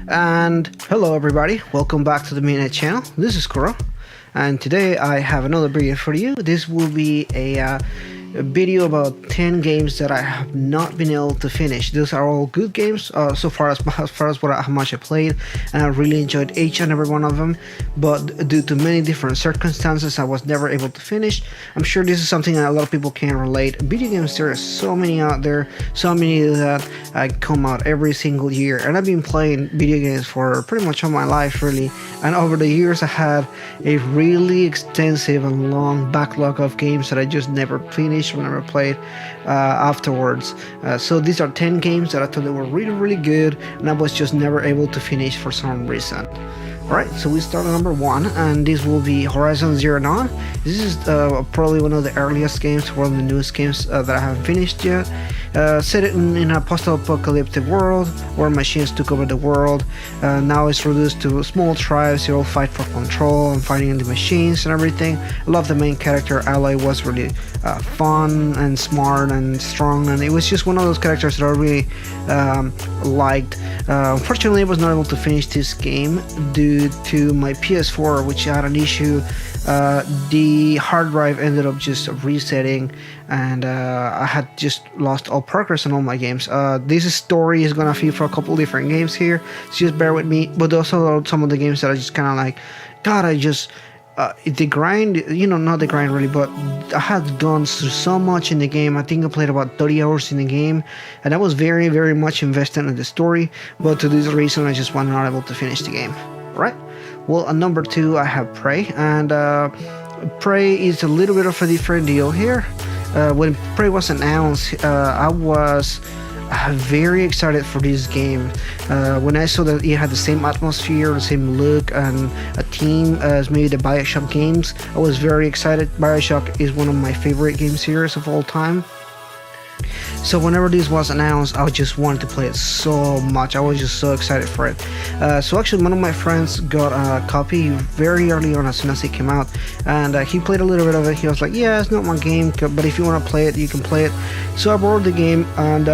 And hello everybody, welcome back to the Midnight channel. This is Kuro, and today I have another video for you. This will be a video about 10 games that I have not been able to finish. Those are all good games so far as how much I played, and I really enjoyed each and every one of them, but due to many different circumstances I was never able to finish. I'm sure this is something that a lot of people can relate. Video games, there are so many out there, so many that come out every single year, and I've been playing video games for pretty much all my life really, and over the years I had a really extensive and long backlog of games that I just never finished or never played afterwards. So these are 10 games that I thought they were really good, and I was just never able to finish for some reason. Alright, so we start at number 1, and this will be Horizon Zero Dawn. This is probably one of the earliest games, one of the newest games that I haven't finished yet. Set it in a post-apocalyptic world where machines took over the world. Now it's reduced to small tribes. You all fight for control and fighting the machines and everything. I love the main character. Aloy was really fun and smart and strong, and it was just one of those characters that I really liked. Unfortunately, I was not able to finish this game due to my PS4, which had an issue. The hard drive ended up just resetting, and I had just lost all progress on all my games. This story is gonna feel for a couple different games here, so just bear with me. But also some of the games that I just kind of like, God, I just the grind, not the grind really, but I had gone through so much in the game. I think I played about 30 hours in the game, and I was very much invested in the story, but to this reason I just was not able to finish the game. Right? Well, at number 2 I have Prey, and Prey is a little bit of a different deal here. When Prey was announced, I was very excited for this game. When I saw that it had the same atmosphere, the same look, and a team as maybe the BioShock games, I was very excited. BioShock is one of my favorite game series of all time. So whenever this was announced, I just wanted to play it so much. I was just so excited for it. So actually one of my friends got a copy very early on as soon as it came out, and he played a little bit of it. He was like, yeah, it's not my game, but if you want to play it, you can play it. So I borrowed the game, and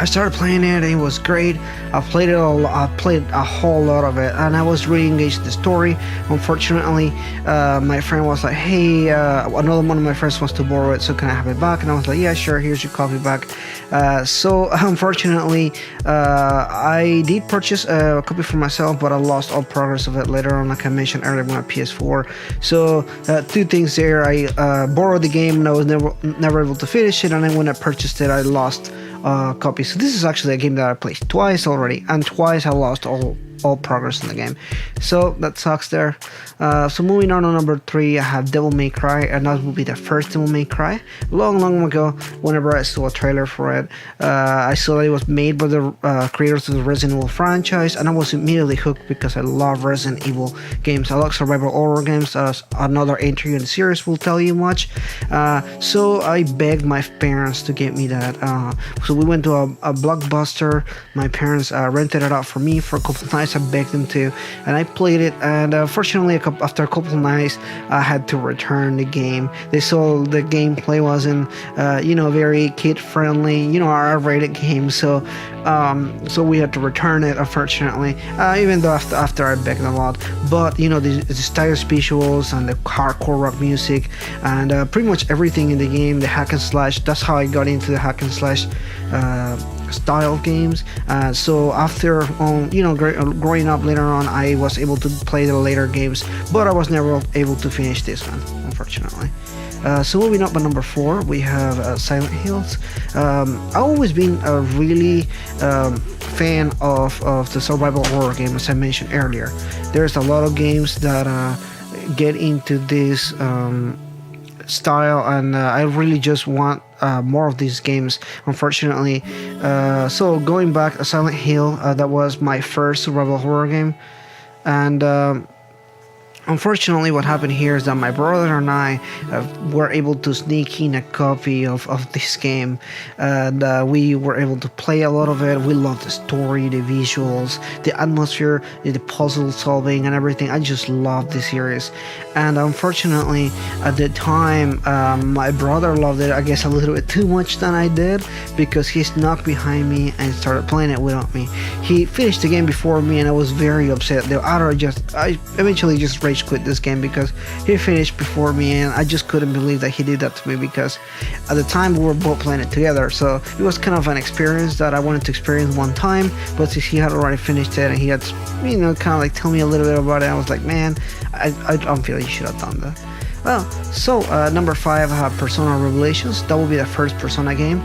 I started playing it. It was great. I played a whole lot of it, and I was really engaged in the story. Unfortunately, my friend was like, hey, another one of my friends wants to borrow it, so can I have it back? And I was like, yeah, sure, here's your copy back. So unfortunately, I did purchase a copy for myself, but I lost all progress of it later on, like I mentioned earlier, when I PS4. So two things there. I borrowed the game and I was never able to finish it, and then when I purchased it, I lost copy. So this is actually a game that I played twice already, and twice I lost all progress in the game, so that sucks there. So moving on to number 3, I have Devil May Cry, and that will be the first Devil May Cry. Long ago, whenever I saw a trailer for it, I saw that it was made by the creators of the Resident Evil franchise, and I was immediately hooked because I love Resident Evil games. I love survival horror games, as another entry in the series will tell you much. So I begged my parents to get me that. So we went to a Blockbuster. My parents rented it out for me for a couple of nights. I begged them to, and I played it, and fortunately after a couple of nights I had to return the game. They saw the gameplay wasn't very kid friendly, R-rated game, so we had to return it, unfortunately, even though after I begged a lot. But the stylish visuals and the hardcore rock music, and pretty much everything in the game, the hack and slash, that's how I got into the hack and slash style of games. So after growing up later on, I was able to play the later games, but I was never able to finish this one, unfortunately. So moving up at number 4, we have Silent Hills. I've always been a really fan of the survival horror game, as I mentioned earlier. There's a lot of games that get into this style, and I really just want more of these games, unfortunately. So going back, Silent Hill, that was my first survival horror game, and Unfortunately, what happened here is that my brother and I were able to sneak in a copy of this game, and we were able to play a lot of it. We loved the story, the visuals, the atmosphere, the puzzle solving, and everything. I just loved the series. And unfortunately, at the time, my brother loved it, I guess, a little bit too much than I did, because he snuck behind me and started playing it without me. He finished the game before me, and I was very upset. I eventually just rage quit this game because he finished before me, and I just couldn't believe that he did that to me, because at the time we were both playing it together. So it was kind of an experience that I wanted to experience one time, but since he had already finished it and he had, kind of like tell me a little bit about it, I was like, man, I don't feel you should have done that. Well, so number 5, I have Persona Revelations. That will be the first Persona game.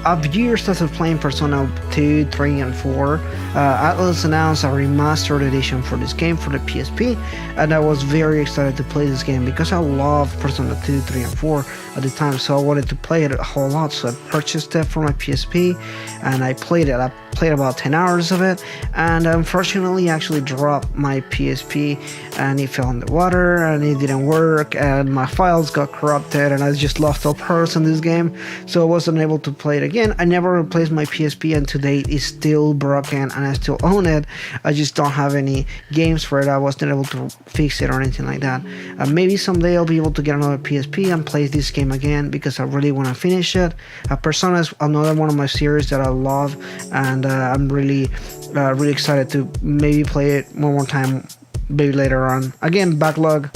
Of years after playing Persona 2, 3, and 4, Atlas announced a remastered edition for this game for the PSP, and I was very excited to play this game because I loved Persona 2, 3, and 4 at the time, so I wanted to play it a whole lot, so I purchased it for my PSP, and I played it. I played about 10 hours of it, and unfortunately I actually dropped my PSP, and it fell in the water, and it didn't work, and my files got corrupted, and I just lost all progress in this game, so I wasn't able to play it again. I never replaced my PSP, and to date it's still broken, and I still own it. I just don't have any games for it. I wasn't able to fix it or anything like that. Maybe someday I'll be able to get another PSP and play this game again, because I really want to finish it. Persona is another one of my series that I love, and I'm really excited to maybe play it one more time, maybe later on. Again, backlog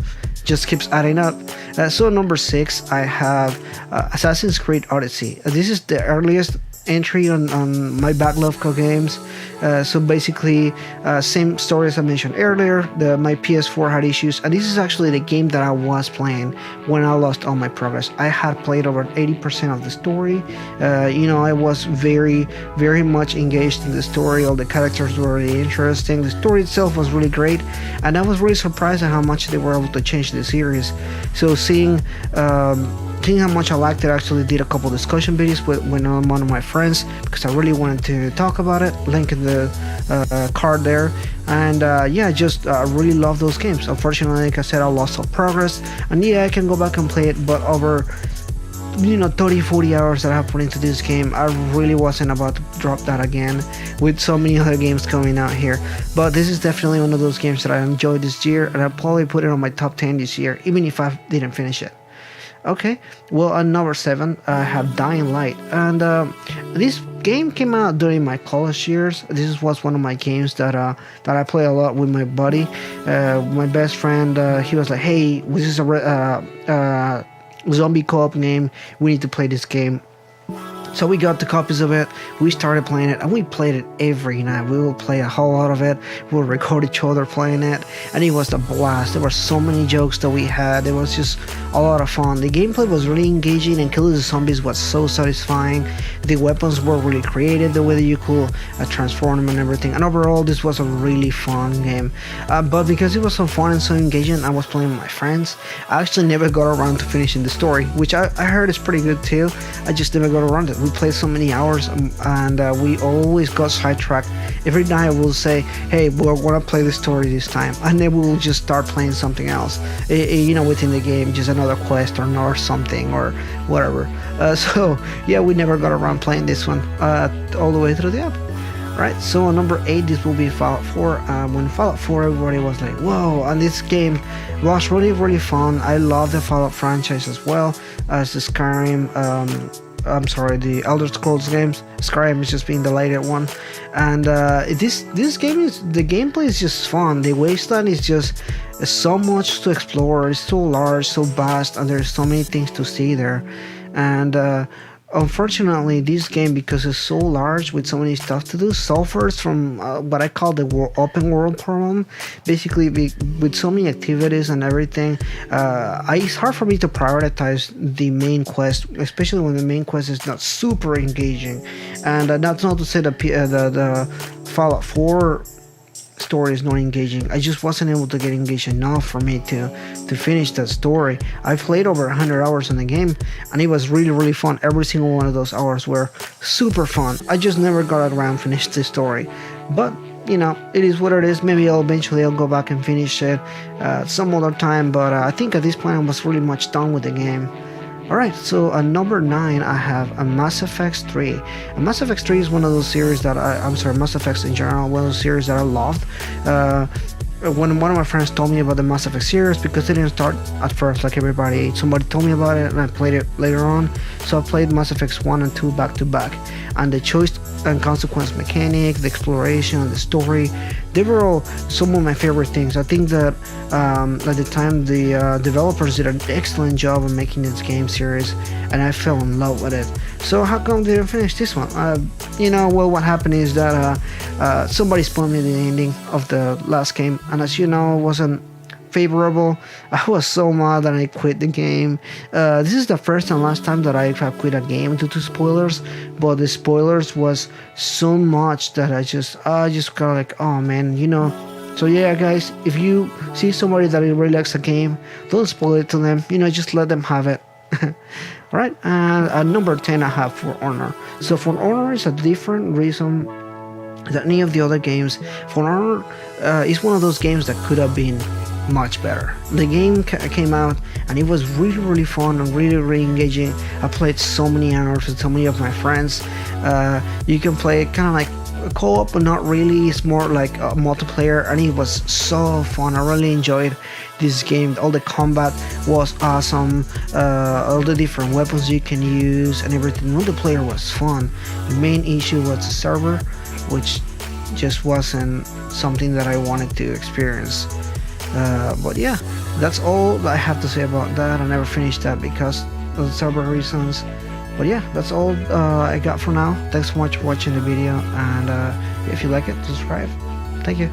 just keeps adding up. So number 6, I have Assassin's Creed Odyssey. This is the earliest entry on my backlog of games. So basically, same story as I mentioned earlier. My PS4 had issues, and this is actually the game that I was playing when I lost all my progress. I had played over 80% of the story. I was very, very much engaged in the story. All the characters were really interesting. The story itself was really great, and I was really surprised at how much they were able to change the series. So seeing how much I liked it, I actually did a couple discussion videos with one of my friends, because I really wanted to talk about it. Link in the card there. And just really love those games. Unfortunately, like I said, I lost all progress, and I can go back and play it, but over 30-40 hours that I have put into this game, I really wasn't about to drop that again, with so many other games coming out here. But this is definitely one of those games that I enjoyed this year, and I'll probably put it on my top 10 this year, even if I didn't finish it. Okay, well, at number 7, I have Dying Light, and this game came out during my college years. This was one of my games that I play a lot with my buddy, my best friend. He was like, "Hey, this is a zombie co-op game. We need to play this game." So we got the copies of it, we started playing it, and we played it every night. We will play a whole lot of it, we'll record each other playing it, and it was a blast. There were so many jokes that we had. It was just a lot of fun. The gameplay was really engaging, and killing the zombies was so satisfying. The weapons were really creative, the way that you could transform them and everything, and overall this was a really fun game. But because it was so fun and so engaging, I was playing with my friends. I actually never got around to finishing the story, which I heard is pretty good too. I just never got around to it. We played so many hours, and we always got sidetracked. Every night we'll say, "Hey, we're gonna play the story this time," and then we'll just start playing something else, within the game, just another quest or something or whatever. So we never got around playing this one all the way through the app. Right, so on number 8, this will be Fallout 4. When Fallout 4, everybody was like, whoa, and this game was really, really fun. I love the Fallout franchise as well as the Skyrim, the Elder Scrolls games. Skyrim is just being the later one, and this game the gameplay is just fun. The wasteland is just so much to explore. It's so large, so vast, and there's so many things to see there. And unfortunately, this game, because it's so large with so many stuff to do, suffers from what I call the open world problem. Basically, with so many activities and everything, it's hard for me to prioritize the main quest, especially when the main quest is not super engaging. And that's not to say that the Fallout 4 story is not engaging. I just wasn't able to get engaged enough for me to finish that story. I played over 100 hours in the game, and it was really, really fun. Every single one of those hours were super fun. I just never got around to finish the story. But you know, it is what it is. Maybe I'll go back and finish it some other time, but I think at this point I was really much done with the game. Alright, so at number 9 I have a Mass Effect 3. And Mass Effect 3 is one of those series that I'm sorry, Mass Effects in general, one of those series that I loved. When one of my friends told me about the Mass Effect series, because it didn't start at first like everybody, somebody told me about it and I played it later on. So I played Mass Effects 1 and 2 back to back, and the choice and consequence mechanic, the exploration, the story, they were all some of my favorite things. I think that at the time the developers did an excellent job of making this game series, and I fell in love with it. So how come they didn't finish this one? You know, well, what happened is that somebody spoiled me the ending of the last game, and as you know, it wasn't favorable. I was so mad that I quit the game. This is the first and last time that I have quit a game due to spoilers, but the spoilers was so much that I just kind of like, oh man, you know. So yeah, guys, if you see somebody that really likes a game, don't spoil it to them. You know, just let them have it. Alright, and at number 10 I have For Honor. So For Honor is a different reason than any of the other games. For Honor is one of those games that could have been much better. The game came out and it was really fun and really engaging. I played so many hours with so many of my friends. You can play kind of like co-op, but not really. It's more like a multiplayer, and it was so fun. I really enjoyed this game. All the combat was awesome, all the different weapons you can use and everything. Multiplayer was fun. The main issue was the server, which just wasn't something that I wanted to experience. But yeah, that's all I have to say about that. I never finished that because of the server reasons. But yeah, that's all I got for now. Thanks so much for watching the video, and if you like it, subscribe. Thank you.